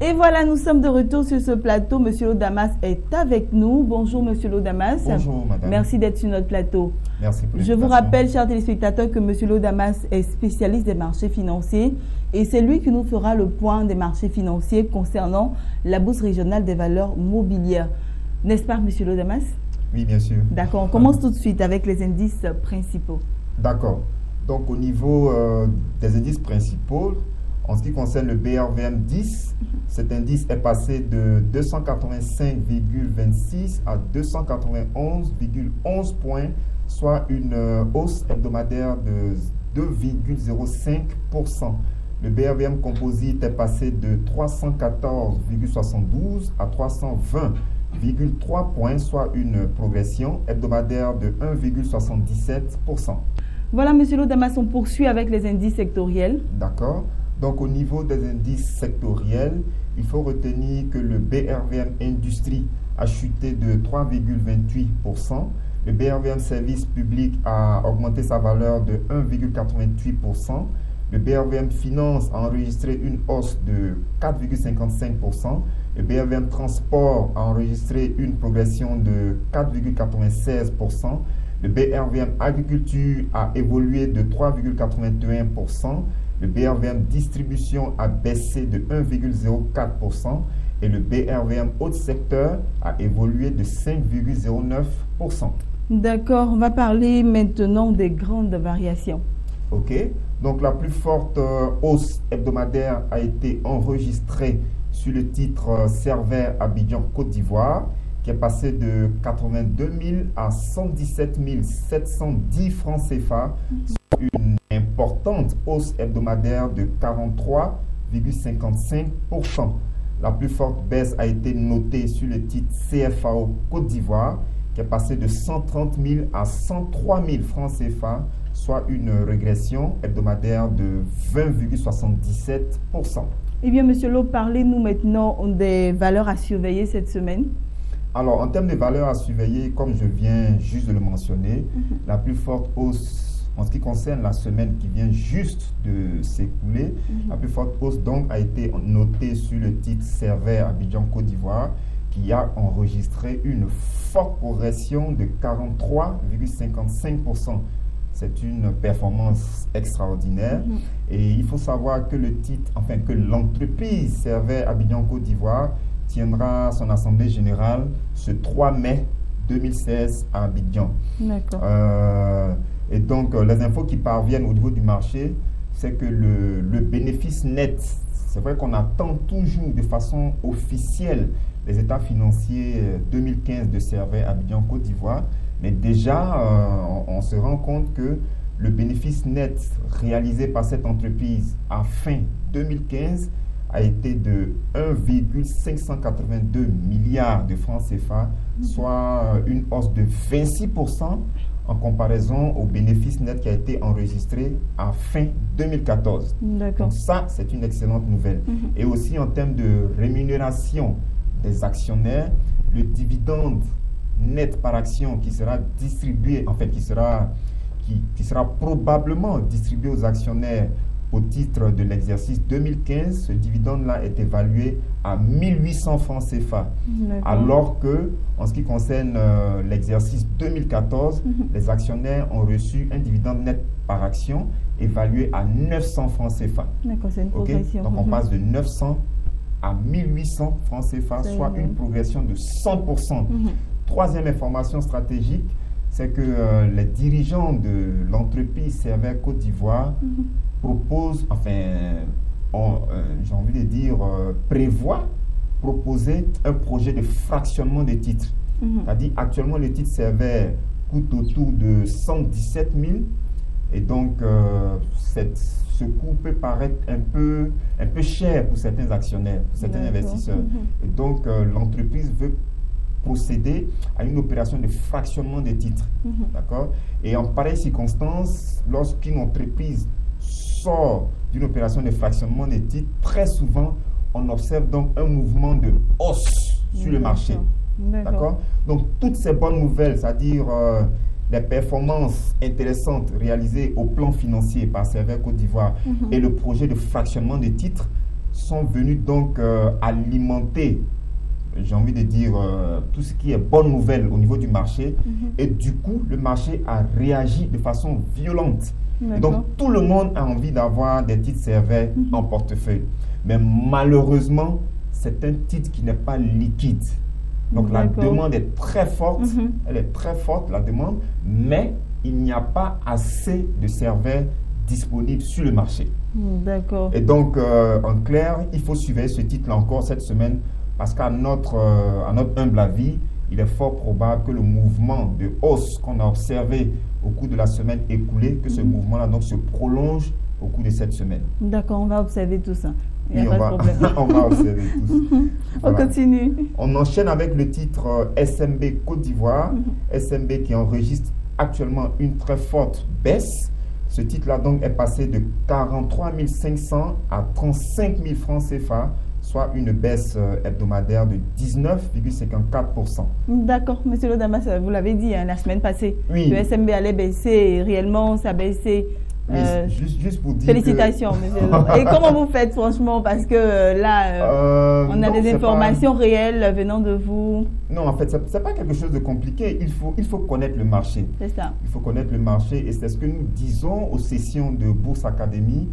Et voilà, nous sommes de retour sur ce plateau. Monsieur Lodamas est avec nous. Bonjour, Monsieur Lodamas. Bonjour, madame. Merci d'être sur notre plateau. Merci pour Je vous rappelle, chers téléspectateurs, que Monsieur Lodamas est spécialiste des marchés financiers et c'est lui qui nous fera le point des marchés financiers concernant la Bourse régionale des valeurs mobilières. N'est-ce pas, Monsieur Lodamas? Oui, bien sûr. D'accord, on commence tout de suite avec les indices principaux. D'accord. Donc, au niveau des indices principaux, en ce qui concerne le BRVM 10, cet indice est passé de 285,26 à 291,11 points, soit une hausse hebdomadaire de 2,05%. Le BRVM Composite est passé de 314,72 à 320,3 points, soit une progression hebdomadaire de 1,77%. Voilà, Monsieur Lodamas, on poursuit avec les indices sectoriels. D'accord. Donc, au niveau des indices sectoriels, il faut retenir que le BRVM Industrie a chuté de 3,28%. Le BRVM Service Public a augmenté sa valeur de 1,88%. Le BRVM Finance a enregistré une hausse de 4,55%. Le BRVM Transport a enregistré une progression de 4,96%. Le BRVM Agriculture a évolué de 3,81%. Le BRVM Distribution a baissé de 1,04% et le BRVM Haute Secteur a évolué de 5,09%. D'accord, on va parler maintenant des grandes variations. Ok, donc la plus forte hausse hebdomadaire a été enregistrée sur le titre Servair Abidjan Côte d'Ivoire, qui est passé de 82 000 à 117 710 francs CFA, soit une importante hausse hebdomadaire de 43,55%. La plus forte baisse a été notée sur le titre CFAO Côte d'Ivoire, qui est passé de 130 000 à 103 000 francs CFA, soit une régression hebdomadaire de 20,77%. Eh bien, Monsieur Lo, parlez-nous maintenant des valeurs à surveiller cette semaine. Alors, en termes de valeurs à surveiller, comme je viens juste de le mentionner, la plus forte hausse en ce qui concerne la semaine qui vient juste de s'écouler, la plus forte hausse donc a été notée sur le titre Servair Abidjan Côte d'Ivoire, qui a enregistré une forte progression de 43,55%. C'est une performance extraordinaire. Et il faut savoir que le titre, enfin que l'entreprise Servair Abidjan Côte d'Ivoire tiendra son assemblée générale ce 3 mai 2016 à Abidjan. D'accord. Et donc, les infos qui parviennent au niveau du marché, c'est que le bénéfice net, c'est vrai qu'on attend toujours de façon officielle les états financiers 2015 de Servair Abidjan Côte d'Ivoire, mais déjà, on se rend compte que le bénéfice net réalisé par cette entreprise à fin 2015 a été de 1,582 milliards de francs CFA, soit une hausse de 26% en comparaison au bénéfice net qui a été enregistré à fin 2014. D'accord. Donc ça, c'est une excellente nouvelle. Et aussi en termes de rémunération des actionnaires, le dividende net par action qui sera distribué, en fait, qui sera probablement distribué aux actionnaires au titre de l'exercice 2015, ce dividende-là est évalué à 1800 francs CFA. Alors que, en ce qui concerne l'exercice 2014, les actionnaires ont reçu un dividende net par action évalué à 900 francs CFA. D'accord, c'est une progression. Donc on passe de 900 à 1800 francs CFA, soit une progression de 100%. Troisième information stratégique, c'est que les dirigeants de l'entreprise Servair Côte d'Ivoire proposent, j'ai envie de dire, prévoient proposer un projet de fractionnement des titres. C'est-à-dire, actuellement, le titre Servair coûte autour de 117 000. Et donc, ce coût peut paraître un peu cher pour certains actionnaires, pour certains investisseurs. Et donc, l'entreprise veut procéder à une opération de fractionnement des titres. D'accord? Et en pareille circonstance, lorsqu'une entreprise sort d'une opération de fractionnement des titres, très souvent, on observe donc un mouvement de hausse sur le marché. D'accord? Donc, toutes ces bonnes nouvelles, c'est-à-dire les performances intéressantes réalisées au plan financier par Servair Côte d'Ivoire et le projet de fractionnement des titres sont venus donc alimenter, j'ai envie de dire, tout ce qui est bonne nouvelle au niveau du marché. Et du coup, le marché a réagi de façon violente. Et donc, tout le monde a envie d'avoir des titres CRV en portefeuille. Mais malheureusement, c'est un titre qui n'est pas liquide. Donc, la demande est très forte. Elle est très forte, la demande. Mais il n'y a pas assez de CRV disponibles sur le marché. D'accord. Et donc, en clair, il faut suivre ce titre-là encore cette semaine. Parce qu'à notre humble avis, il est fort probable que le mouvement de hausse qu'on a observé au cours de la semaine écoulée, que ce mouvement-là donc se prolonge au cours de cette semaine. D'accord, on va observer tout ça. Il n'y a pas de problème. On va observer tout ça. Voilà. On continue. On enchaîne avec le titre SMB Côte d'Ivoire. SMB qui enregistre actuellement une très forte baisse. Ce titre-là donc est passé de 43 500 à 35 000 francs CFA, soit une baisse hebdomadaire de 19,54%. D'accord, Monsieur Lodamas, vous l'avez dit la semaine passée, oui. Le SMB allait baisser et réellement ça a baissé. Juste pour dire félicitations, monsieur. Et comment vous faites franchement? Parce que là, on a des informations réelles venant de vous. Non, en fait, ce n'est pas quelque chose de compliqué. Il faut connaître le marché. C'est ça. Il faut connaître le marché et c'est ce que nous disons aux sessions de Bourse Academy.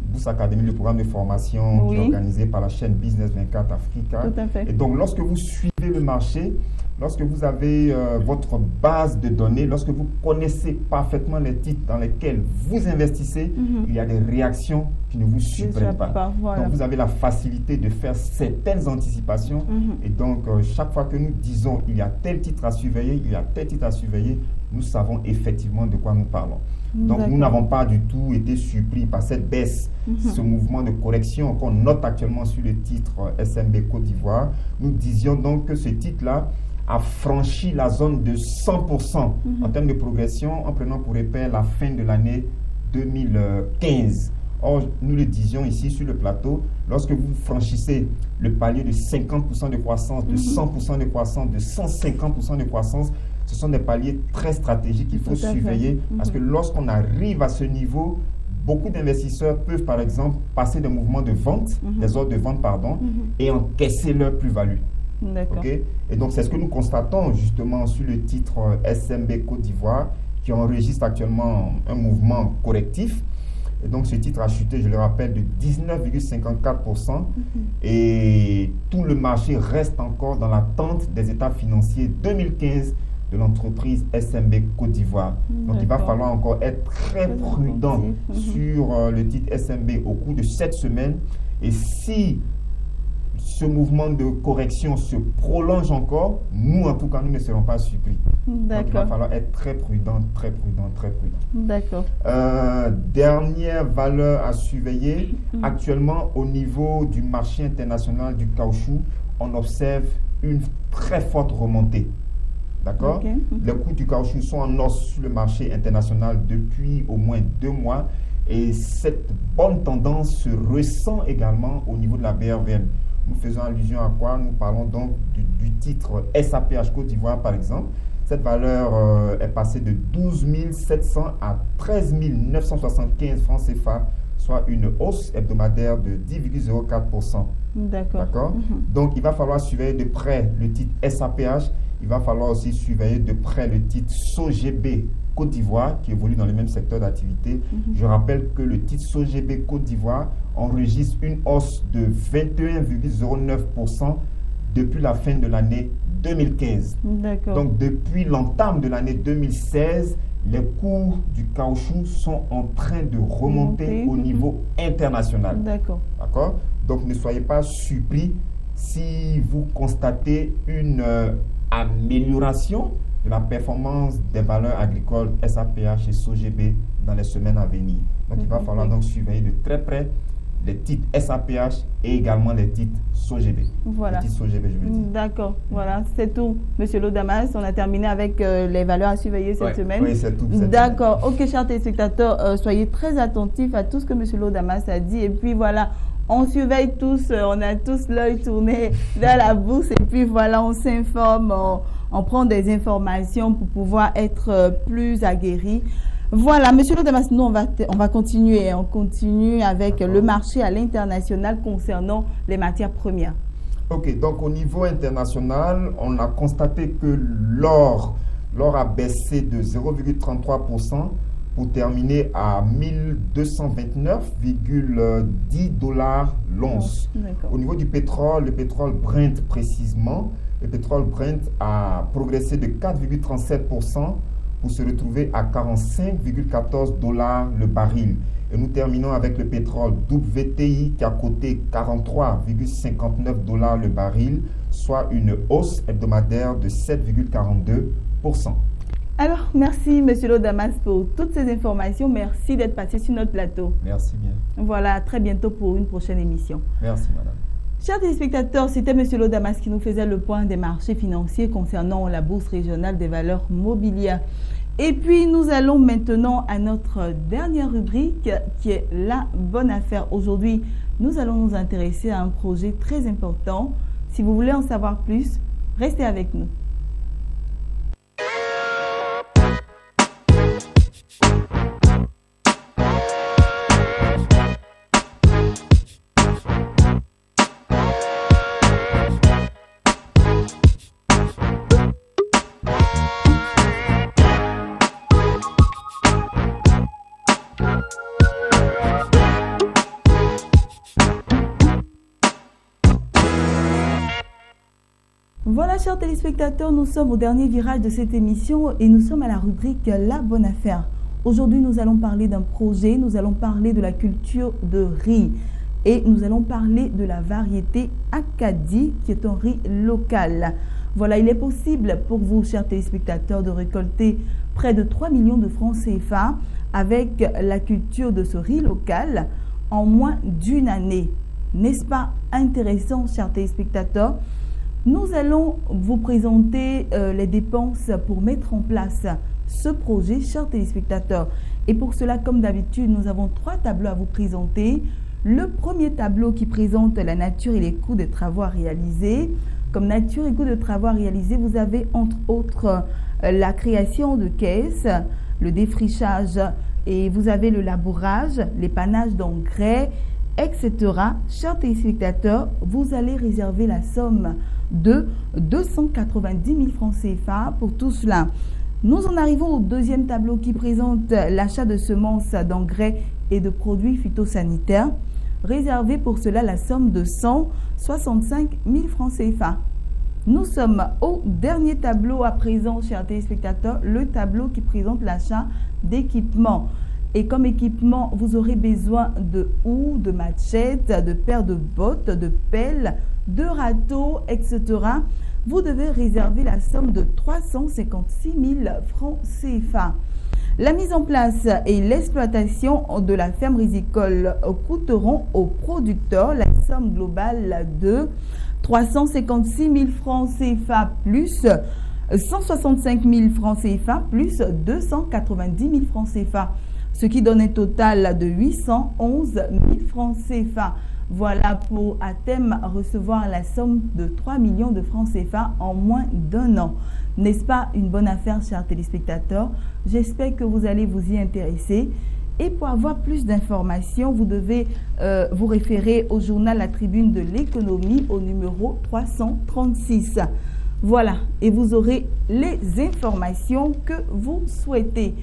Bourse Academy, le programme de formation qui est organisé par la chaîne Business 24 Africa. Tout à fait. Et donc, lorsque vous suivez le marché, lorsque vous avez votre base de données, lorsque vous connaissez parfaitement les titres dans lesquels vous investissez, il y a des réactions qui ne vous surprennent pas. Voilà. Donc, vous avez la facilité de faire certaines anticipations. Et donc, chaque fois que nous disons il y a tel titre à surveiller, il y a tel titre à surveiller, nous savons effectivement de quoi nous parlons. Donc, nous n'avons pas du tout été surpris par cette baisse, ce mouvement de correction qu'on note actuellement sur le titre SMB Côte d'Ivoire. Nous disions donc que ce titre-là a franchi la zone de 100% en termes de progression, en prenant pour repère la fin de l'année 2015. Or, nous le disions ici sur le plateau, lorsque vous franchissez le palier de 50% de croissance, de 100% de croissance, de 150% de croissance, ce sont des paliers très stratégiques qu'il faut surveiller parce que lorsqu'on arrive à ce niveau, beaucoup d'investisseurs peuvent par exemple passer des mouvements de vente, des ordres de vente, pardon, et encaisser leur plus-value. Okay? Et donc, c'est ce que nous constatons justement sur le titre SMB Côte d'Ivoire qui enregistre actuellement un mouvement correctif. Et donc, ce titre a chuté, je le rappelle, de 19,54%. Et tout le marché reste encore dans l'attente des états financiers 2015 de l'entreprise SMB Côte d'Ivoire. Donc, il va falloir encore être très prudent sur le titre SMB au cours de cette semaine. Et si ce mouvement de correction se prolonge encore, nous, en tout cas, nous ne serons pas surpris. Donc, il va falloir être très prudent, très prudent, très prudent. D'accord. Dernière valeur à surveiller. Actuellement, au niveau du marché international du caoutchouc, on observe une très forte remontée. D'accord? Les coûts du caoutchouc sont en hausse sur le marché international depuis au moins 2 mois. Et cette bonne tendance se ressent également au niveau de la BRVM. Nous faisons allusion à quoi? Nous parlons donc du titre SAPH Côte d'Ivoire, par exemple. Cette valeur est passée de 12 700 à 13 975 francs CFA, soit une hausse hebdomadaire de 10,04%. D'accord. Donc, il va falloir surveiller de près le titre SAPH. Il va falloir aussi surveiller de près le titre SOGB Côte d'Ivoire qui évolue dans le même secteur d'activité. Je rappelle que le titre SOGB Côte d'Ivoire enregistre une hausse de 21,09% depuis la fin de l'année 2015. Donc, depuis l'entame de l'année 2016, les cours du caoutchouc sont en train de remonter au niveau international. D'accord. Donc, ne soyez pas surpris si vous constatez une amélioration de la performance des valeurs agricoles SAPH et SOGB dans les semaines à venir. Donc, il va falloir donc surveiller de très près les titres SAPH et également les titres SOGB. Voilà. Les titres SOGB, je veux dire. D'accord. Voilà, c'est tout, Monsieur Lodamas. On a terminé avec les valeurs à surveiller cette semaine. Oui, c'est tout. D'accord. Ok, chers téléspectateurs, soyez très attentifs à tout ce que Monsieur Lodamas a dit. Et puis voilà, on surveille tous, on a tous l'œil tourné vers la bourse. Et puis voilà, on s'informe, on prend des informations pour pouvoir être plus aguerris. Voilà, Monsieur Lodamas, nous on va continuer. On continue avec le marché à l'international concernant les matières premières. Ok, donc au niveau international, on a constaté que l'or a baissé de 0,33% pour terminer à 1229,10 dollars l'once. Au niveau du pétrole, le pétrole Brent précisément, le pétrole Brent a progressé de 4,37% pour se retrouver à 45,14 dollars le baril. Et nous terminons avec le pétrole WTI qui a coté 43,59 dollars le baril, soit une hausse hebdomadaire de 7,42%. Alors, merci Monsieur Lodamas pour toutes ces informations. Merci d'être passé sur notre plateau. Merci bien. Voilà, à très bientôt pour une prochaine émission. Merci madame. Chers téléspectateurs, c'était Monsieur Lodamas qui nous faisait le point des marchés financiers concernant la Bourse régionale des valeurs mobilières. Et puis, nous allons maintenant à notre dernière rubrique qui est la bonne affaire. Aujourd'hui, nous allons nous intéresser à un projet très important. Si vous voulez en savoir plus, restez avec nous. Voilà, chers téléspectateurs, nous sommes au dernier virage de cette émission et nous sommes à la rubrique La Bonne Affaire. Aujourd'hui, nous allons parler d'un projet, nous allons parler de la culture de riz et nous allons parler de la variété Acadie qui est un riz local. Voilà, il est possible pour vous, chers téléspectateurs, de récolter près de 3 millions de francs CFA avec la culture de ce riz local en moins d'une année. N'est-ce pas intéressant, chers téléspectateurs? Nous allons vous présenter les dépenses pour mettre en place ce projet, chers téléspectateurs. Et pour cela, comme d'habitude, nous avons 3 tableaux à vous présenter. Le premier tableau qui présente la nature et les coûts de travaux à réaliser. Comme nature et coûts de travaux à réaliser, vous avez entre autres la création de caisses, le défrichage et vous avez le labourage, l'épannage d'engrais, etc. Chers téléspectateurs, vous allez réserver la somme de 290 000 francs CFA pour tout cela. Nous en arrivons au deuxième tableau qui présente l'achat de semences, d'engrais et de produits phytosanitaires. Réservez pour cela la somme de 165 000 francs CFA. Nous sommes au dernier tableau à présent, chers téléspectateurs, le tableau qui présente l'achat d'équipements. Et comme équipement, vous aurez besoin de houes, de machettes, de paires de bottes, de pelles, de râteaux, etc. Vous devez réserver la somme de 356 000 francs CFA. La mise en place et l'exploitation de la ferme rizicole coûteront aux producteurs la somme globale de 356 000 francs CFA plus 165 000 francs CFA plus 290 000 francs CFA. Ce qui donne un total de 811 000 francs CFA. Voilà pour à thème recevoir la somme de 3 millions de francs CFA en moins d'un an. N'est-ce pas une bonne affaire, chers téléspectateurs? J'espère que vous allez vous y intéresser. Et pour avoir plus d'informations, vous devez vous référer au journal La Tribune de l'économie au numéro 336. Voilà, et vous aurez les informations que vous souhaitez.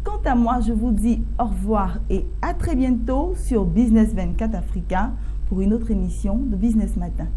Quant à moi, je vous dis au revoir et à très bientôt sur Business 24 Africa pour une autre émission de Business Matin.